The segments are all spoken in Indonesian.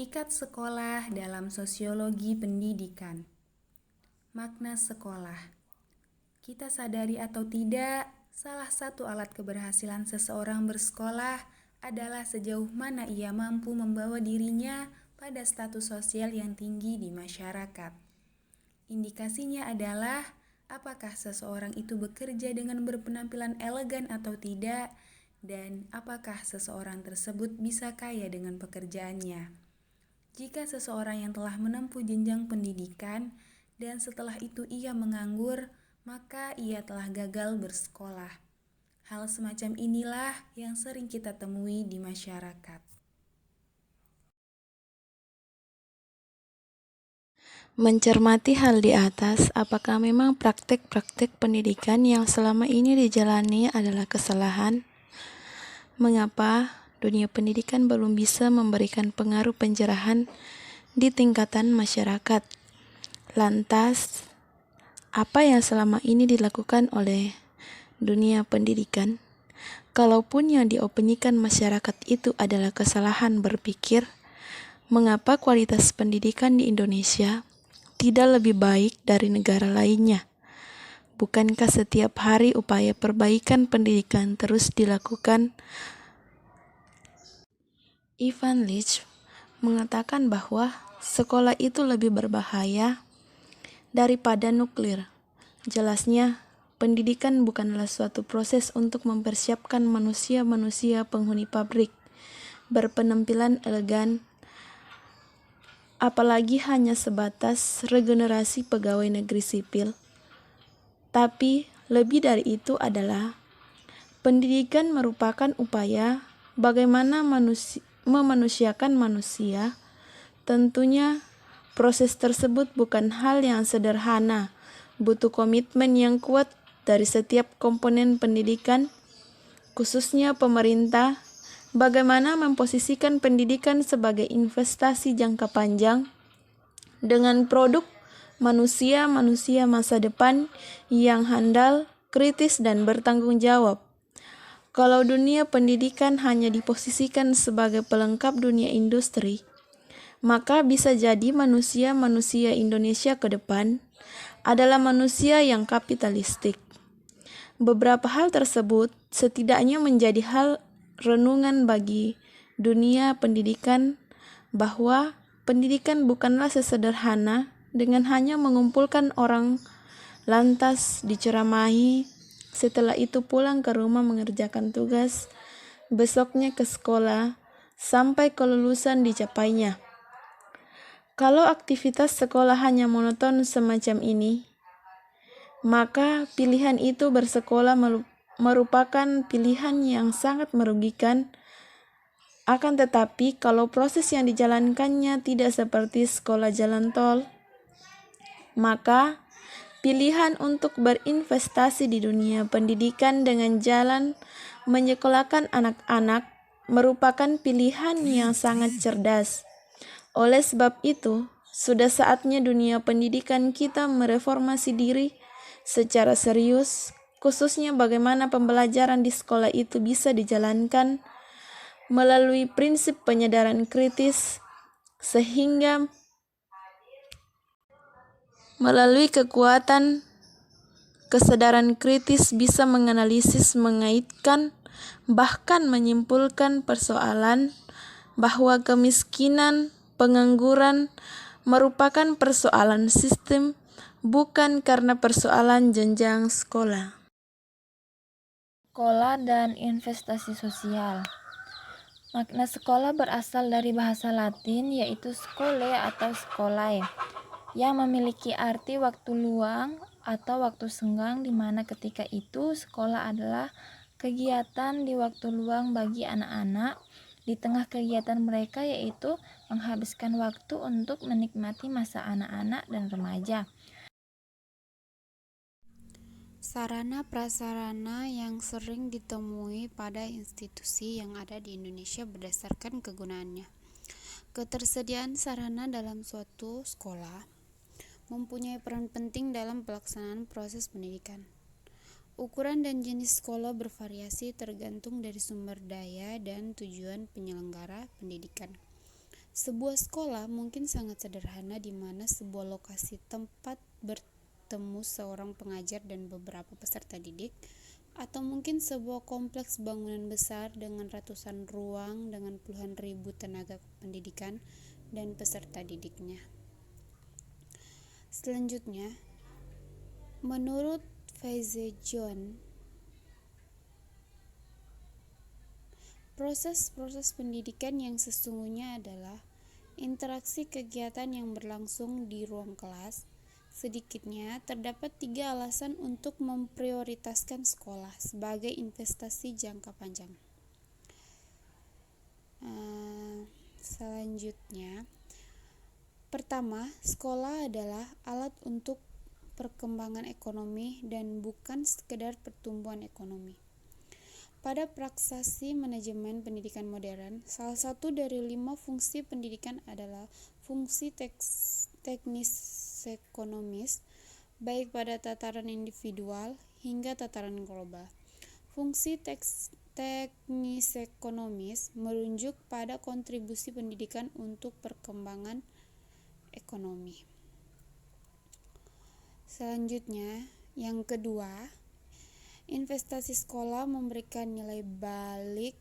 Hakikat sekolah dalam sosiologi pendidikan. Makna sekolah. Kita sadari atau tidak, salah satu alat keberhasilan seseorang bersekolah adalah sejauh mana ia mampu membawa dirinya pada status sosial yang tinggi di masyarakat. Indikasinya adalah apakah seseorang itu bekerja dengan berpenampilan elegan atau tidak, dan apakah seseorang tersebut bisa kaya dengan pekerjaannya. Jika seseorang yang telah menempuh jenjang pendidikan dan setelah itu ia menganggur, maka ia telah gagal bersekolah. Hal semacam inilah yang sering kita temui di masyarakat. Mencermati hal di atas, apakah memang praktek-praktek pendidikan yang selama ini dijalani adalah kesalahan? Mengapa dunia pendidikan belum bisa memberikan pengaruh pencerahan di tingkatan masyarakat? Lantas, apa yang selama ini dilakukan oleh dunia pendidikan? Kalaupun yang diopinikan masyarakat itu adalah kesalahan berpikir, mengapa kualitas pendidikan di Indonesia tidak lebih baik dari negara lainnya? Bukankah setiap hari upaya perbaikan pendidikan terus dilakukan? Ivan Illich mengatakan bahwa sekolah itu lebih berbahaya daripada nuklir. Jelasnya, pendidikan bukanlah suatu proses untuk mempersiapkan manusia-manusia penghuni pabrik berpenampilan elegan, apalagi hanya sebatas regenerasi pegawai negeri sipil. Tapi lebih dari itu adalah pendidikan merupakan upaya bagaimana memanusiakan manusia. Tentunya proses tersebut bukan hal yang sederhana, butuh komitmen yang kuat dari setiap komponen pendidikan, khususnya pemerintah, bagaimana memposisikan pendidikan sebagai investasi jangka panjang dengan produk manusia-manusia masa depan yang handal, kritis, dan bertanggung jawab. Kalau dunia pendidikan hanya diposisikan sebagai pelengkap dunia industri, maka bisa jadi manusia-manusia Indonesia ke depan adalah manusia yang kapitalistik. Beberapa hal tersebut setidaknya menjadi hal renungan bagi dunia pendidikan, bahwa pendidikan bukanlah sesederhana dengan hanya mengumpulkan orang lantas diceramahi, setelah itu pulang ke rumah mengerjakan tugas, besoknya ke sekolah, sampai kelulusan dicapainya. Kalau aktivitas sekolah hanya monoton semacam ini, maka pilihan itu bersekolah merupakan pilihan yang sangat merugikan. Akan tetapi, kalau proses yang dijalankannya tidak seperti sekolah jalan tol, maka pilihan untuk berinvestasi di dunia pendidikan dengan jalan menyekolahkan anak-anak merupakan pilihan yang sangat cerdas. Oleh sebab itu, sudah saatnya dunia pendidikan kita mereformasi diri secara serius, khususnya bagaimana pembelajaran di sekolah itu bisa dijalankan melalui prinsip penyadaran kritis, sehingga melalui kekuatan kesadaran kritis bisa menganalisis, mengaitkan, bahkan menyimpulkan persoalan bahwa kemiskinan, pengangguran merupakan persoalan sistem, bukan karena persoalan jenjang sekolah. Sekolah dan investasi sosial. Makna sekolah berasal dari bahasa Latin yaitu skole atau skolae, yang memiliki arti waktu luang atau waktu senggang, di mana ketika itu sekolah adalah kegiatan di waktu luang bagi anak-anak di tengah kegiatan mereka, yaitu menghabiskan waktu untuk menikmati masa anak-anak dan remaja. Sarana prasarana yang sering ditemui pada institusi yang ada di Indonesia berdasarkan kegunaannya. Ketersediaan sarana dalam suatu sekolah mempunyai peran penting dalam pelaksanaan proses pendidikan. Ukuran dan jenis sekolah bervariasi tergantung dari sumber daya dan tujuan penyelenggara pendidikan. Sebuah sekolah mungkin sangat sederhana di mana sebuah lokasi tempat bertemu seorang pengajar dan beberapa peserta didik, atau mungkin sebuah kompleks bangunan besar dengan ratusan ruang dengan puluhan ribu tenaga pendidikan dan peserta didiknya. Selanjutnya, menurut Faize-John, proses-proses pendidikan yang sesungguhnya adalah interaksi kegiatan yang berlangsung di ruang kelas. Sedikitnya terdapat 3 alasan untuk memprioritaskan sekolah sebagai investasi jangka panjang. Selanjutnya, pertama, sekolah adalah alat untuk perkembangan ekonomi dan bukan sekedar pertumbuhan ekonomi. Pada praksasi manajemen pendidikan modern, salah satu dari 5 fungsi pendidikan adalah fungsi teknis ekonomis, baik pada tataran individual hingga tataran global. Fungsi teknis ekonomis merujuk pada kontribusi pendidikan untuk perkembangan ekonomi. Selanjutnya, yang kedua, investasi sekolah memberikan nilai balik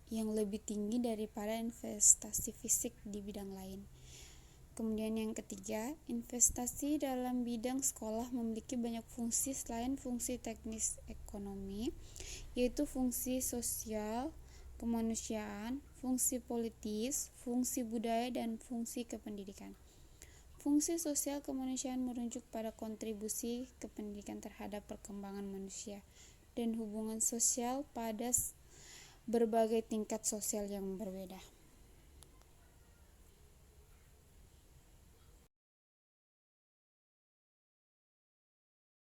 yang lebih tinggi daripada investasi fisik di bidang lain. Kemudian yang ketiga, investasi dalam bidang sekolah memiliki banyak fungsi selain fungsi teknis ekonomi, yaitu fungsi sosial, kemanusiaan, fungsi politis, fungsi budaya, dan fungsi kependidikan. Fungsi sosial kemanusiaan merujuk pada kontribusi kependidikan terhadap perkembangan manusia dan hubungan sosial pada berbagai tingkat sosial yang berbeda.